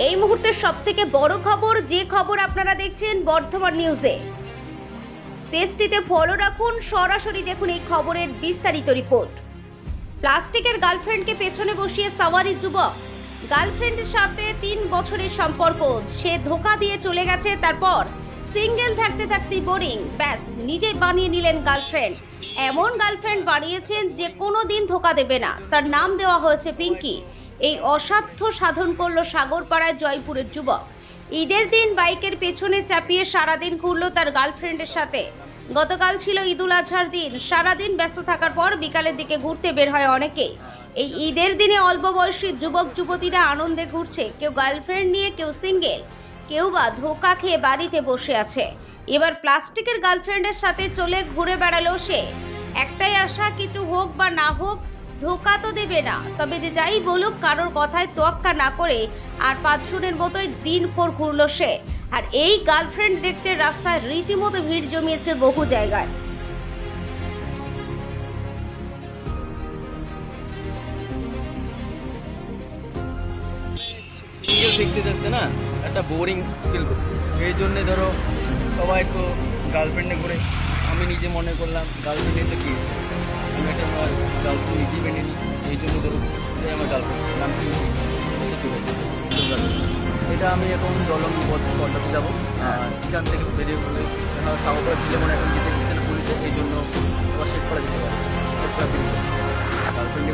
এই মুহূর্তের সবথেকে বড় খবর, যে খবর আপনারা দেখছেন বর্ধমান নিউজে। পেজটিতে ফলো রাখুন, সরাসরি দেখুন এই খবরের বিস্তারিত রিপোর্ট। প্লাস্টিকের গার্লফ্রেন্ডকে পেছনে বসিয়ে সাওয়ারি যুবক। গার্লফ্রেন্ডের সাথে 3 বছরের সম্পর্ক, সে ধোঁকা দিয়ে চলে গেছে। তারপর সিঙ্গেল থাকতে থাকতে বোরিং, ব্যাস নিজেই বানিয়ে নিলেন গার্লফ্রেন্ড। এমন গার্লফ্রেন্ড বানিয়েছেন যে কোনো দিন ধোঁকা দেবে না। তার নাম দেওয়া হয়েছে পিঙ্কি। এই অসাধ্য সাধন করলো সাগরপাড়ায় জয়পুরের যুবক। ঈদের দিন বাইকের পেছনে চাপিয়ে সারাদিন ঘুরল তার গার্লফ্রেন্ডের সাথে। গতকাল ছিল ঈদুল আজহার দিন। সারাদিন ব্যস্ত থাকার পর বিকালের দিকে ঘুরতে বের হয় অনেকেই। এই ঈদের দিনে অল্প বয়সী যুবক যুবতীরা আনন্দে ঘুরছে, কেউ গার্লফ্রেন্ড নিয়ে, কেউ সিঙ্গেল, কেউ বা ধোঁকা খেয়ে বাড়িতে বসে আছে। এবার প্লাস্টিকের গার্লফ্রেন্ডের সাথে চলে ঘুরে বেড়ালো সে। একটাই আশা, কিছু হোক বা না হোক ধোঁকা তো দেবে না। তবে যে যাই বলুক, কারোর কথায় তোয়াক্কা না করে আর পাঁচজনের মতোই দিনভর ঘুরলো সে। আর এই গার্লফ্রেন্ড দেখতে রাস্তায় রীতিমতো ভিড় জমিয়েছে বহু জায়গায়। সিঙ্গেল দেখতে যাচ্ছে না, একটা বোরিং ফিল করছে। এই জন্যে ধরো সবাই তো গার্লফ্রেন্ডে করে, আমি নিজে মনে করলাম গার্লফ্রেন্ডে তো কি, আমি একটা আমার গার্লফ্রেন্ড নিজেই মেনে নিই। এই জন্য ধরো এটাই আমার গার্লফ্রেন্ড, নাম কি চলে এটা আমি এখন জলম পদ্মাতে যাবো। আর এখান থেকে বেরিয়ে পড়লে সাগরপাড়া ছেলে মনে এখন যেতে দিচ্ছে না পুলিশে, এই জন্য আবার শেখ করা যেতে পারে, শেখ করা গার্লফ্রেন্ডে